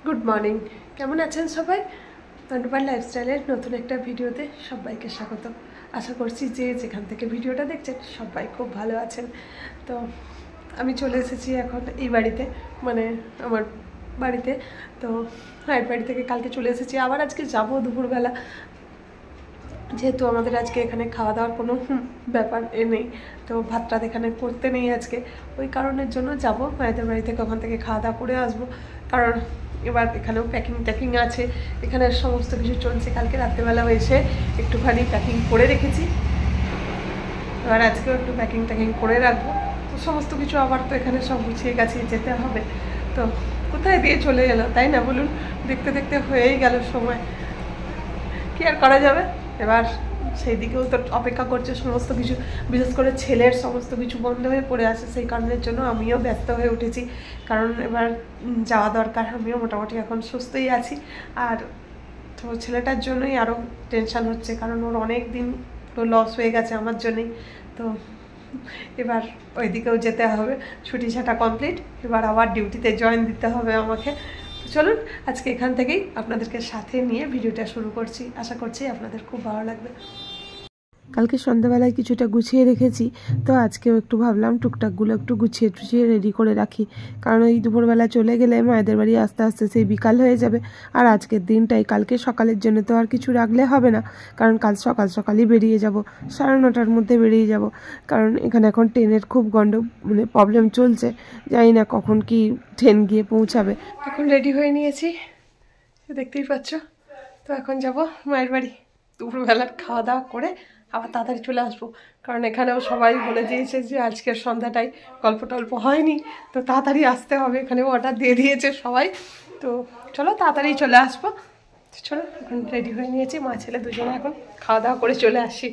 Good morning, কেমন আছেন সবাই? তন্ডুপার লাইফস্টাইলের নতুন একটা ভিডিওতে সবাইকে স্বাগত। আশা করছি যে যেখান থেকে ভিডিওটা দেখছেন সবাই খুব ভালো আছেন। তো আমি চলে এসেছি এখন এই বাড়িতে, মানে আমার বাড়িতে। তো মায়ের বাড়ি থেকে কালকে চলে এসেছি, আবার আজকে যাব দুপুরবেলা, যেহেতু আমাদের আজকে এখানে খাওয়া দাওয়ার কোনো ব্যাপার নেই, তো ভাত টাত এখানে করতে নেই আজকে, ওই কারণের জন্য যাব মায়েদের বাড়ি থেকে, ওখান থেকে খাওয়া দাওয়া করে আসবো। কারণ এবার এখানেও প্যাকিং আছে, এখানে সমস্ত কিছু চলছে। কালকে রাত্রেবেলাও এসে একটুখানি প্যাকিং করে রেখেছি, এবার আজকেও একটু প্যাকিং করে রাখবো। তো সমস্ত কিছু আবার তো এখানে সব গুছিয়ে গাছিয়ে যেতে হবে। তো কোথায় দিয়ে চলে গেল, তাই না বলুন? দেখতে দেখতে হয়েই গেল সময়, কি আর করা যাবে। এবার সেই দিকেও তো অপেক্ষা করছে সমস্ত কিছু, বিশেষ করে ছেলের সমস্ত কিছু বন্ধ হয়ে পড়ে আছে, সেই কারণের জন্য আমিও ব্যস্ত হয়ে উঠেছি। কারণ এবার যাওয়া দরকার, আমিও মোটামুটি এখন সুস্থই আছি। আর তো ছেলেটার জন্যই আরও টেনশান হচ্ছে, কারণ ওর অনেক দিন লস হয়ে গেছে আমার জন্যই। তো এবার ওইদিকেও যেতে হবে, ছুটি ছাটা কমপ্লিট, এবার আবার ডিউটিতে জয়েন দিতে হবে আমাকে। তো চলুন আজকে এখান থেকেই আপনাদেরকে সাথে নিয়ে ভিডিওটা শুরু করছি, আশা করছি আপনাদের খুব ভালো লাগবে। কালকে সন্ধ্যাবেলায় কিছুটা গুছিয়ে রেখেছি, তো আজকেও একটু ভাবলাম টুকটাকগুলো একটু গুছিয়ে রেডি করে রাখি, কারণ এই দুপুরবেলা চলে গেলে মায়েদের বাড়ি আস্তে আস্তে সেই বিকাল হয়ে যাবে। আর আজকের দিনটাই, কালকে সকালের জন্য তো আর কিছু রাখলে হবে না, কারণ কাল সকালই বেরিয়ে যাব, 9:30টার মধ্যে বেরিয়ে যাব। কারণ এখানে এখন ট্রেনের খুব প্রবলেম চলছে, জানি না কখন কি ট্রেন গিয়ে পৌঁছাবে। এখন রেডি হয়ে নিয়েছি, দেখতেই পাচ্ছ। তো এখন যাব মায়ের বাড়ি, দুপুরবেলার খাওয়া দাওয়া করে আবার তাড়াতাড়ি চলে আসবো। কারণ এখানেও সবাই বলে দিয়েছে যে আজকের সন্ধ্যাটাই গল্প টল্প হয়নি, তো তাড়াতাড়ি আসতে হবে, এখানেও অর্ডার দিয়ে দিয়েছে সবাই। তো চলো তাড়াতাড়ি চলে আসবো। চলো এখন রেডি হয়ে নিয়েছি, মা ছেলে দুজনে এখন খাওয়া দাওয়া করে চলে আসি।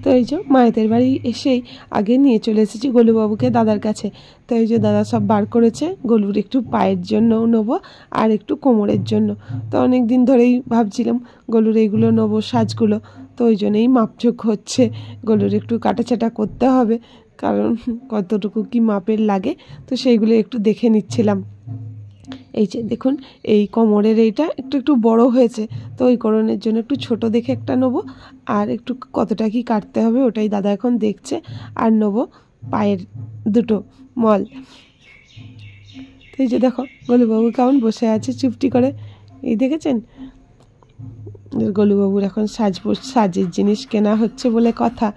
তো এই যে মায়েদের বাড়ি এসেই আগে নিয়ে চলে এসেছি গোলুবাবুকে দাদার কাছে। তো এই যে দাদা সব বার করেছে, গলুর একটু পায়ের জন্যও নেবো আর একটু কোমরের জন্য। তো অনেক দিন ধরেই ভাবছিলাম গলুর এইগুলো নেবো, সাজগুলো। তো ওই জন্যই মাপঝোক হচ্ছে, গলুর একটু কাটাছাটা করতে হবে, কারণ কতটুকু কি মাপের লাগে, তো সেইগুলো একটু দেখে নিচ্ছিলাম। এই যে দেখুন, এই কোমরের এইটা একটু বড় হয়েছে, তো ওই কারণের জন্য একটু ছোট দেখে একটা নেবো, আর একটু কতটা কি কাটতে হবে ওটাই দাদা এখন দেখছে। আর নেবো পায়ের দুটো মল। তো এই যে দেখো গোলুবাবু কেমন বসে আছে চুপটি করে, এই দেখেছেন? গোলুবাবুর এখন সাজের জিনিস কেনা হচ্ছে বলে কথা।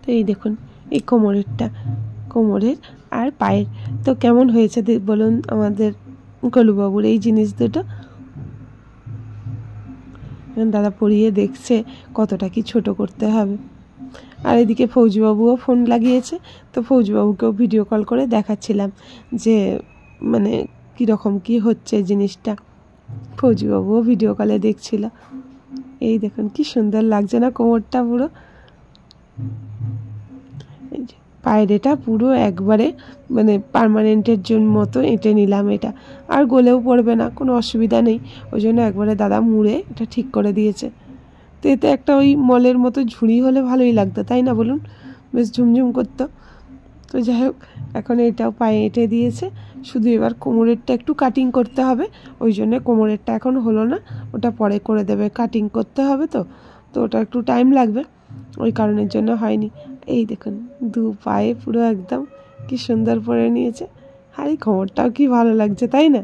তো এই দেখুন, এই কোমরের আর পায়ের তো কেমন হয়েছে বলুন আমাদের গোলুবাবুর এই জিনিস দুটো। দাদা পরিয়ে দেখছে কতটা কি ছোট করতে হবে। আর এদিকে ফৌজিবাবুও ফোন লাগিয়েছে, তো ফৌজিবাবুকেও ভিডিও কল করে দেখাচ্ছিলাম যে মানে কীরকম কি হচ্ছে জিনিসটা। ফৌজিবাবুও ভিডিও কলে দেখছিল। এই দেখুন কি সুন্দর লাগছে না কোমরটা পুরো। পায়ের এটা পুরো একবারে পার্মানেন্টের জন্য মতো এঁটে নিলাম এটা, আর গলেও পড়বে না, কোনো অসুবিধা নেই। ওই জন্য একবারে দাদা মুড়ে এটা ঠিক করে দিয়েছে। তো এতে একটা ওই মলের মতো ঝুড়ি হলে ভালোই লাগতো, তাই না বলুন? বেশ ঝুমঝুম করতো। তো যাই হোক, এখন এটাও পায়ে এঁটে দিয়েছে, শুধু এবার কোমরেরটা একটু কাটিং করতে হবে। ওই জন্য কোমরেরটা এখন হলো না, ওটা পরে করে দেবে, কাটিং করতে হবে। তো ওটা একটু টাইম লাগবে, ওই কারণের জন্য হয়নি। এই দেখুন দু পায়ে পুরো একদম কি সুন্দর পরে নিয়েছে, আর এই কোমরটাও কি ভালো লাগছে, তাই না?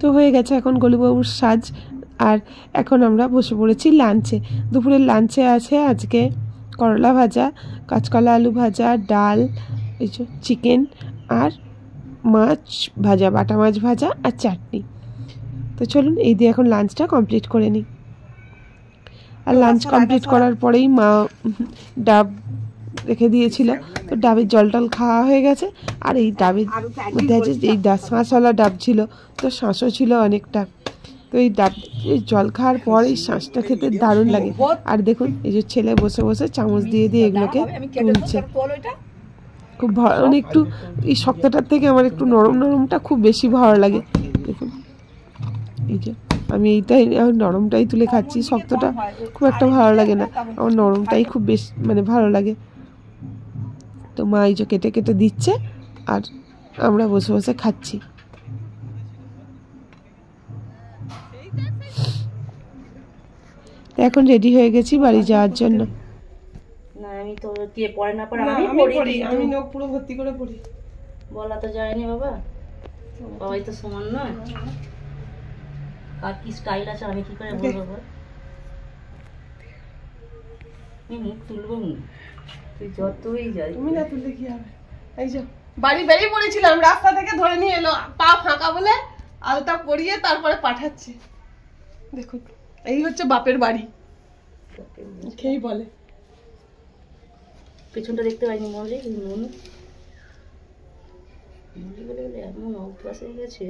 তো হয়ে গেছে এখন গোলুবাবুর সাজ। আর এখন আমরা বসে পড়েছি লাঞ্চে। দুপুরের লাঞ্চে আছে আজকে করলা ভাজা, কাঁচকলা আলু ভাজা, ডাল, এই যে চিকেন, আর মাছ ভাজা, বাটা মাছ ভাজা, আর চাটনি। তো চলুন এই দিয়ে এখন লাঞ্চটা কমপ্লিট করে নিই। আর লাঞ্চ কমপ্লিট করার পরেই মা ডাব রেখে দিয়েছিল, তো ডাবের জল টল খাওয়া হয়ে গেছে। আর এই ডাবের মধ্যে আছে এই শাঁসওয়ালা ডাব ছিল, তো শাঁসও ছিল অনেকটা। তো এই ডাব এই জল খাওয়ার পর এই শাঁসটা খেতে দারুণ লাগে। আর দেখুন এই যে ছেলে বসে বসে চামচ দিয়ে দিয়ে এগুলোকে তুলছে। খুব মানে একটু এই শক্তটার থেকে আমার একটু নরম নরমটা খুব বেশি ভালো লাগে। দেখুন এই যে আমি এইটাই নরমটাই তুলে খাচ্ছি, শক্তটা খুব একটা ভালো লাগে না, আমার নরমটাই খুব বেশি মানে ভালো লাগে। তো মা এই যে কেটে কেটে দিচ্ছে আর আমরা বসে বসে খাচ্ছি। এখন রেডি হয়ে গেছি বাড়ি যাওয়ার জন্য। না আমি তো কে পড়ে না পড়ে আমি পড়ি, আমি নখ পুরো ভর্তি করে পড়ি। বলা তো যায়নি বাবা, সবাই তো সমান না, আর কি স্টাইল আছে আমি কি করে বলবো বল। আমি মুখ তুলবো না, তুই যতই যাই। তুমি না তুললে কি হবে? এই যে বাড়ি বেরিয়ে পড়েছিলাম, রাস্তা থেকে ধরে নিয়ে এলো, পা ফাঁকা বলে আলতা পরিয়ে তারপরে পাঠাচ্ছে। দেখুন এই হচ্ছে বাপের বাড়ি, খেই বলে। পেছনটা দেখতে পাইনি মনে মন বলে এমন অভ্যাস হয়ে গেছে।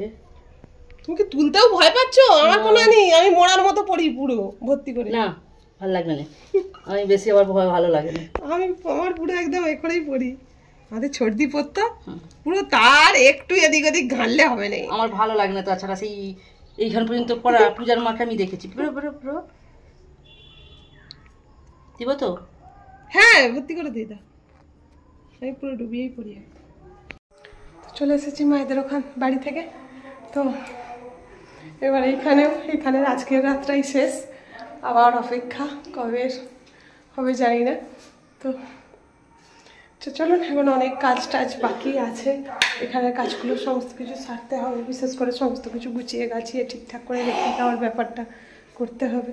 তুমি কি তুলতেও ভয় পাচ্ছ? আমার কোনো নেই, আমি মোড়ার মতো পড়ি পুরো ভর্তি করে। না ভালো লাগবে না, আমি বেশি আবার ভয় ভালো লাগে না, আমি আমার পুরো একদম এ করেই পড়ি। আমাদের ছর্দি পড়তো পুরো, তার একটু এদিক ওদিক ঘাঁটলে হবে না, আমার ভালো লাগে না। তাছাড়া সেই এইখান পর্যন্ত পড়া পূজার মাকে আমি দেখেছি পুরো পুরো পুরো দিব তো। হ্যাঁ ভর্তি করে দিই, আমি পুরো ডুবিয়েই পড়ি। চলে এসেছি মায়েদের ওখান বাড়ি থেকে। তো এবার এখানের আজকের রাতটাই শেষ, আবার অপেক্ষা কবে হবে জানি না। তো চলুন, এখন অনেক কাজ টাজ বাকি আছে, এখানের কাজগুলো সমস্ত কিছু সারতে হবে, বিশেষ করে সমস্ত কিছু গুছিয়ে গাছিয়ে ঠিকঠাক করে রেখে দেওয়ার ব্যাপারটা করতে হবে।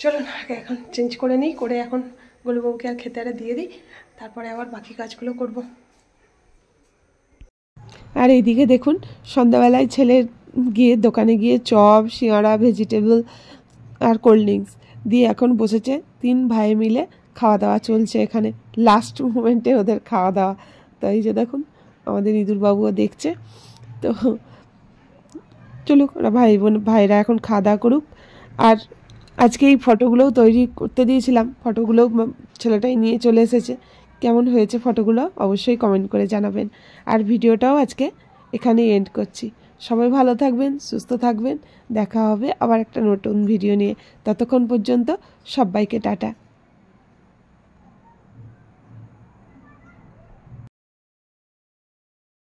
চলুন আগে এখন চেঞ্জ করে নিই, করে এখন গোলুবাবুকে আর খেতে দিয়ে দিই, তারপরে আবার বাকি কাজগুলো করব। আর এইদিকে দেখুন সন্ধ্যাবেলায় ছেলে গিয়ে দোকানে গিয়ে চপ, সিঙাড়া, ভেজিটেবল আর কোল্ড ড্রিঙ্কস দিয়ে এখন বসেছে। 3 ভাই মিলে খাওয়া দাওয়া চলছে এখানে, লাস্ট মোমেন্টে ওদের খাওয়া দাওয়া। তো এই যে দেখুন আমাদের ইঁদুরবাবুও দেখছে। তো চলুক ওরা ভাইরা এখন খাওয়া দাওয়া করুক। আর আজকে এই ফটোগুলোও তৈরি করতে দিয়েছিলাম, ফটোগুলোও ছেলেটাই নিয়ে চলে এসেছে। কেমন হয়েছে ফটোগুলো অবশ্যই কমেন্ট করে জানাবেন। আর ভিডিওটাও আজকে এখানেই এন্ড করছি। সবাই ভালো থাকবেন, সুস্থ থাকবেন, দেখা হবে আবার একটা নতুন ভিডিও নিয়ে। ততক্ষণ পর্যন্ত সবাইকে টাটা।